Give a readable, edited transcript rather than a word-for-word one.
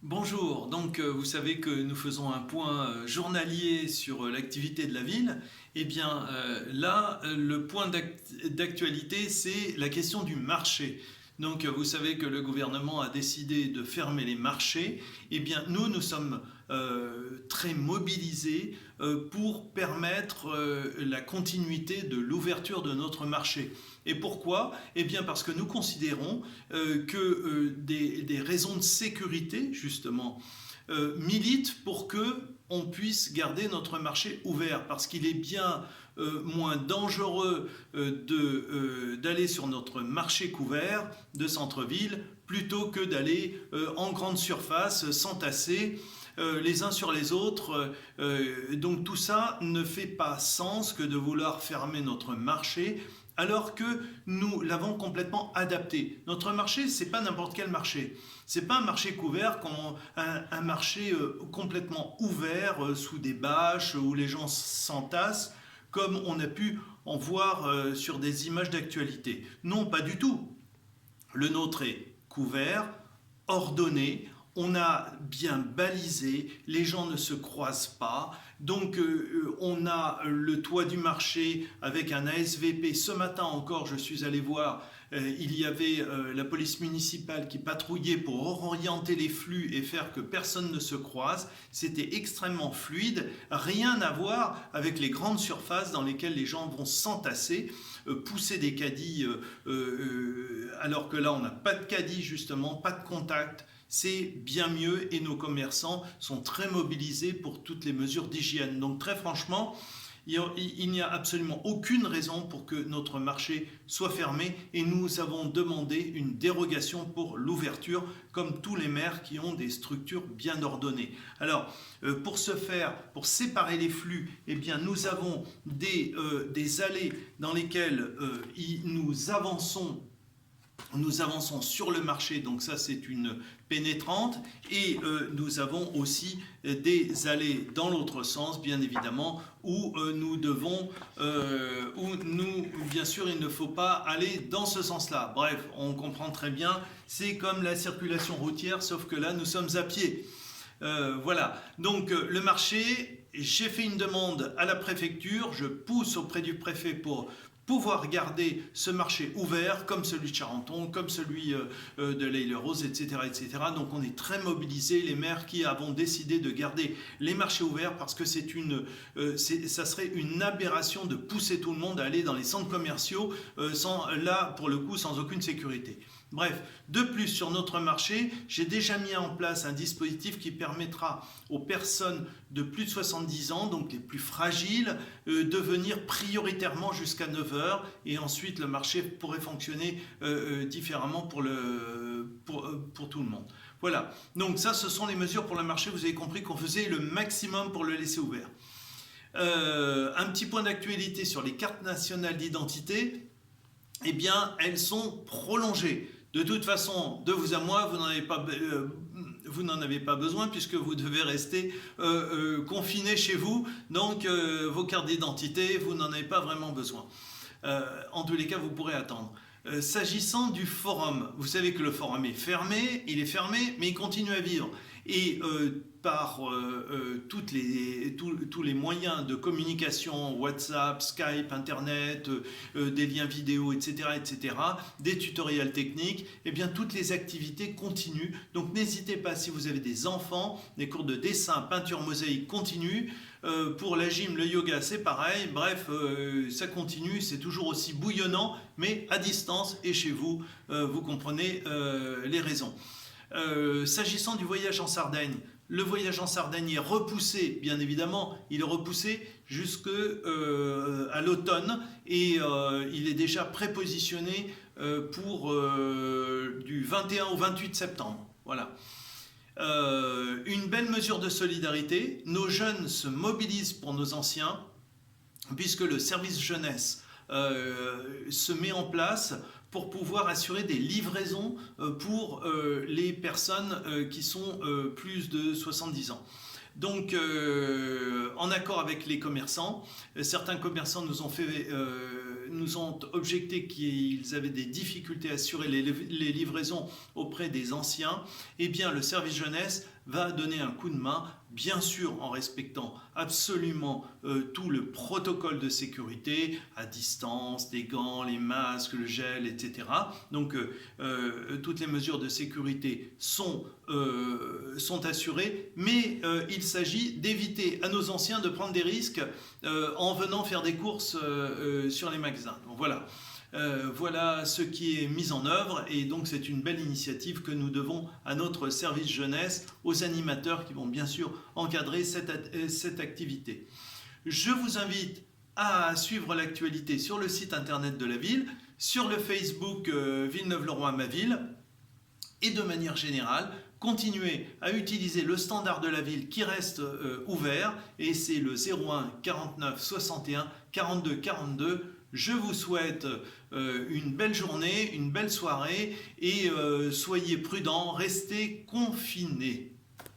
Bonjour, donc vous savez que nous faisons un point journalier sur l'activité de la ville. Eh bien là, le point d'actualité, c'est la question du marché. Donc vous savez que le gouvernement a décidé de fermer les marchés. Eh bien nous sommes très mobilisés pour permettre la continuité de l'ouverture de notre marché. Et pourquoi? Eh bien parce que nous considérons que des raisons de sécurité, justement, militent pour que on puisse garder notre marché ouvert, parce qu'il est bien moins dangereux d'aller sur notre marché couvert de centre-ville plutôt que d'aller en grande surface s'entasser les uns sur les autres. Donc tout ça ne fait pas sens que de vouloir fermer notre marché alors que nous l'avons complètement adapté. Notre marché, c'est pas n'importe quel marché. C'est pas un marché couvert comme un marché complètement ouvert sous des bâches où les gens s'entassent, comme on a pu en voir sur des images d'actualité. Non, pas du tout. Le nôtre est couvert, ordonné, on a bien balisé, les gens ne se croisent pas, donc on a le toit du marché avec un ASVP. Ce matin encore, je suis allé voir, il y avait la police municipale qui patrouillait pour orienter les flux et faire que personne ne se croise. C'était extrêmement fluide, rien à voir avec les grandes surfaces dans lesquelles les gens vont s'entasser, pousser des caddies, alors que là on n'a pas de caddie justement, pas de contact. C'est bien mieux et nos commerçants sont très mobilisés pour toutes les mesures d'hygiène. Donc très franchement, il n'y a absolument aucune raison pour que notre marché soit fermé et nous avons demandé une dérogation pour l'ouverture comme tous les maires qui ont des structures bien ordonnées. Alors pour ce faire, pour séparer les flux, eh bien, nous avons des allées dans lesquelles nous avançons sur le marché, donc ça c'est une pénétrante, et nous avons aussi des allées dans l'autre sens, bien évidemment, où bien sûr il ne faut pas aller dans ce sens-là. Bref, on comprend très bien, c'est comme la circulation routière, sauf que là nous sommes à pied. Voilà, donc le marché, j'ai fait une demande à la préfecture, je pousse auprès du préfet pour pouvoir garder ce marché ouvert, comme celui de Charenton, comme celui de l'Aille-le-Rose, etc., etc. Donc on est très mobilisés, les maires qui avons décidé de garder les marchés ouverts, parce que ça serait une aberration de pousser tout le monde à aller dans les centres commerciaux, là, pour le coup, sans aucune sécurité. Bref, de plus, sur notre marché, j'ai déjà mis en place un dispositif qui permettra aux personnes de plus de 70 ans, donc les plus fragiles, de venir prioritairement jusqu'à 9 heures, et ensuite le marché pourrait fonctionner différemment pour tout le monde. Voilà, donc ça ce sont les mesures pour le marché. Vous avez compris qu'on faisait le maximum pour le laisser ouvert. Un petit point d'actualité sur les cartes nationales d'identité. Eh bien, elles sont prolongées. De toute façon, de vous à moi, vous n'en avez pas besoin, puisque vous devez rester confiné chez vous. Donc, vos cartes d'identité, vous n'en avez pas vraiment besoin. En tous les cas, vous pourrez attendre. S'agissant du forum, vous savez que le forum est fermé, mais il continue à vivre. Et par tous les moyens de communication, WhatsApp, Skype, Internet, des liens vidéo, etc., etc., des tutoriels techniques, eh bien toutes les activités continuent. Donc n'hésitez pas, si vous avez des enfants, des cours de dessin, peinture, mosaïque continuent. Pour la gym, le yoga, c'est pareil. Bref, ça continue, c'est toujours aussi bouillonnant, mais à distance et chez vous, vous comprenez les raisons. S'agissant du voyage en Sardaigne, le voyage en Sardaigne est repoussé, bien évidemment, il est repoussé jusqu'à l'automne, et il est déjà prépositionné pour du 21 au 28 septembre. Voilà. Une belle mesure de solidarité, nos jeunes se mobilisent pour nos anciens, puisque le service jeunesse se met en place pour pouvoir assurer des livraisons pour les personnes qui sont plus de 70 ans. Donc, en accord avec les commerçants, certains commerçants nous ont objecté qu'ils avaient des difficultés à assurer les livraisons auprès des anciens. Eh bien, le service jeunesse va donner un coup de main, bien sûr en respectant absolument tout le protocole de sécurité, à distance, des gants, les masques, le gel, etc. Donc toutes les mesures de sécurité sont assurées, mais il s'agit d'éviter à nos anciens de prendre des risques en venant faire des courses sur les magasins. Donc voilà. Voilà ce qui est mis en œuvre et donc c'est une belle initiative que nous devons à notre service jeunesse, aux animateurs qui vont bien sûr encadrer cette activité. Je vous invite à suivre l'actualité sur le site internet de la ville, sur le Facebook Villeneuve-le-Roi ma ville et de manière générale, continuez à utiliser le standard de la ville qui reste ouvert et c'est le 01 49 61 42 42. Je vous souhaite une belle journée, une belle soirée et soyez prudents, restez confinés.